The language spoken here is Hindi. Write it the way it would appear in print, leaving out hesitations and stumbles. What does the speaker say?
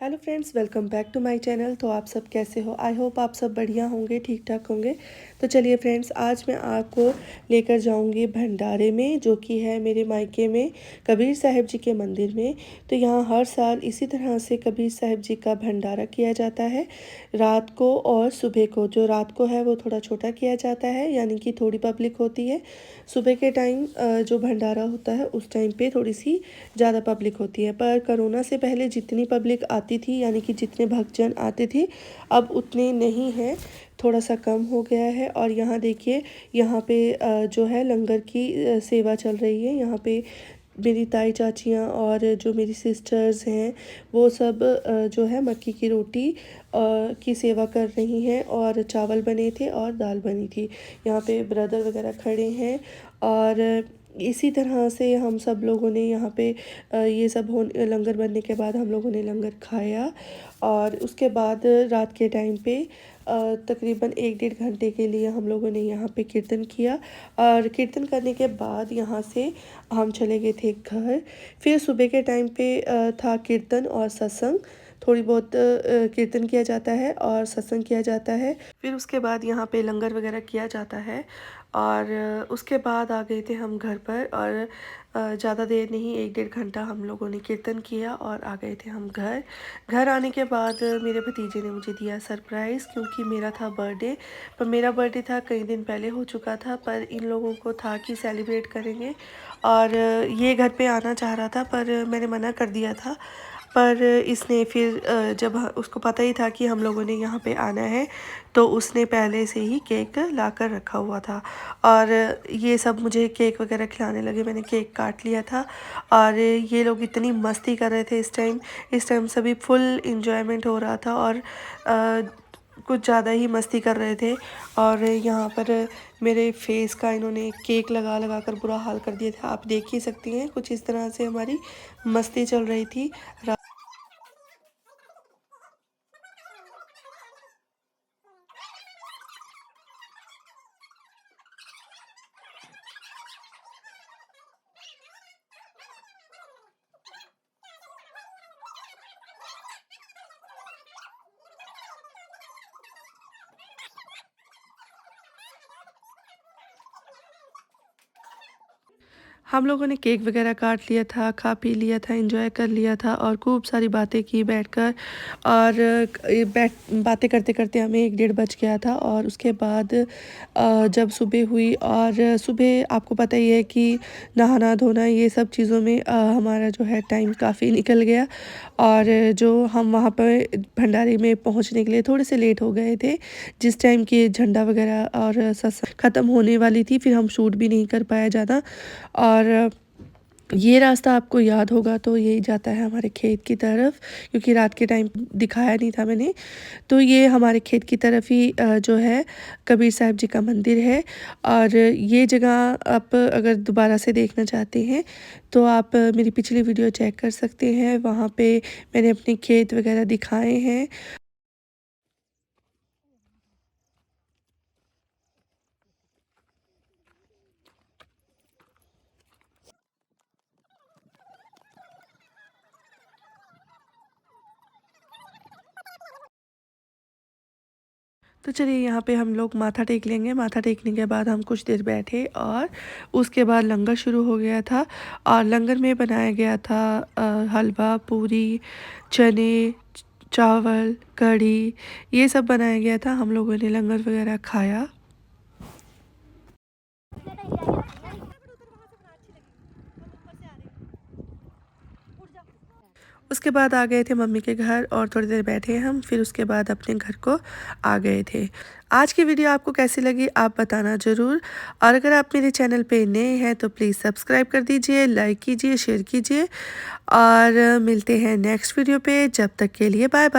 Hello friends, welcome back to my channel. तो आप सब कैसे हो? आई होप आप सब बढ़िया होंगे, ठीक ठाक होंगे। तो चलिए फ्रेंड्स, आज मैं आपको लेकर जाऊंगी भंडारे में, जो कि है मेरे मायके में कबीर साहिब जी के मंदिर में। तो यहाँ हर साल इसी तरह से कबीर साहिब जी का भंडारा किया जाता है, रात को और सुबह को। जो रात को है वो थोड़ा छोटा किया जाता है, यानी कि थोड़ी पब्लिक होती है। सुबह के टाइम जो भंडारा होता है उस टाइम पे थोड़ी सी ज़्यादा पब्लिक होती है। पर कोरोना से पहले जितनी पब्लिक आती थी, यानी कि जितने भक्तजन आते थे, अब उतने नहीं हैं, थोड़ा सा कम हो गया है। और यहाँ देखिए, यहाँ पे जो है लंगर की सेवा चल रही है। यहाँ पे मेरी ताई चाचियाँ और जो मेरी सिस्टर्स हैं वो सब जो है मक्की की रोटी की सेवा कर रही हैं, और चावल बने थे और दाल बनी थी। यहाँ पे ब्रदर वगैरह खड़े हैं, और इसी तरह से हम सब लोगों ने यहाँ पे ये सब हो लंगर बनने के बाद हम लोगों ने लंगर खाया। और उसके बाद रात के टाइम पे तकरीबन 1-1.5 घंटे के लिए हम लोगों ने यहाँ पे कीर्तन किया। और कीर्तन करने के बाद यहाँ से हम चले गए थे घर। फिर सुबह के टाइम पे था कीर्तन और सत्संग। थोड़ी बहुत कीर्तन किया जाता है और सत्संग किया जाता है। फिर उसके बाद यहाँ पे लंगर वगैरह किया जाता है। और उसके बाद आ गए थे हम घर पर, और ज़्यादा देर नहीं, 1-1.5 घंटा हम लोगों ने कीर्तन किया और आ गए थे हम घर। घर आने के बाद मेरे भतीजे ने मुझे दिया सरप्राइज़, क्योंकि मेरा था बर्थडे। पर मेरा बर्थडे था कई दिन पहले हो चुका था, पर इन लोगों को था कि सेलिब्रेट करेंगे, और ये घर पे आना चाह रहा था, पर मैंने मना कर दिया था। पर इसने फिर जब उसको पता ही था कि हम लोगों ने यहाँ पे आना है, तो उसने पहले से ही केक ला कर रखा हुआ था। और ये सब मुझे केक वगैरह खिलाने लगे। मैंने केक काट लिया था, और ये लोग इतनी मस्ती कर रहे थे इस टाइम सभी फुल इंजॉयमेंट हो रहा था, और कुछ ज़्यादा ही मस्ती कर रहे थे। और यहाँ पर मेरे फेस का इन्होंने केक लगा लगा कर बुरा हाल कर दिया था। आप देख ही सकती हैं, कुछ इस तरह से हमारी मस्ती चल रही थी। हम लोगों ने केक वगैरह काट लिया था, खा पी लिया था, एंजॉय कर लिया था, और खूब सारी बातें की बैठकर। और बातें करते करते हमें 1-1:30 बज गया था। और उसके बाद जब सुबह हुई, और सुबह आपको पता ही है कि नहाना धोना ये सब चीज़ों में हमारा जो है टाइम काफ़ी निकल गया। और जो हम वहाँ पर भंडारे में पहुँचने के लिए थोड़े से लेट हो गए थे, जिस टाइम कि झंडा वगैरह और सत्संग ख़त्म होने वाली थी, फिर हम शूट भी नहीं कर पाया ज़्यादा। और ये रास्ता आपको याद होगा, तो यही जाता है हमारे खेत की तरफ, क्योंकि रात के टाइम दिखाया नहीं था मैंने। तो ये हमारे खेत की तरफ ही जो है कबीर साहिब जी का मंदिर है। और ये जगह आप अगर दोबारा से देखना चाहते हैं तो आप मेरी पिछली वीडियो चेक कर सकते हैं। वहाँ पे मैंने अपने खेत वगैरह दिखाए हैं। तो चलिए, यहाँ पे हम लोग माथा टेक लेंगे। माथा टेकने के बाद हम कुछ देर बैठे, और उसके बाद लंगर शुरू हो गया था। और लंगर में बनाया गया था हलवा, पूरी, चने, चावल, कढ़ी, ये सब बनाया गया था। हम लोगों ने लंगर वगैरह खाया। उसके बाद आ गए थे मम्मी के घर, और थोड़ी देर बैठे हम, फिर उसके बाद अपने घर को आ गए थे। आज की वीडियो आपको कैसी लगी आप बताना ज़रूर। और अगर आप मेरे चैनल पे नए हैं तो प्लीज़ सब्सक्राइब कर दीजिए, लाइक कीजिए, शेयर कीजिए। और मिलते हैं नेक्स्ट वीडियो पे। जब तक के लिए बाय बाय।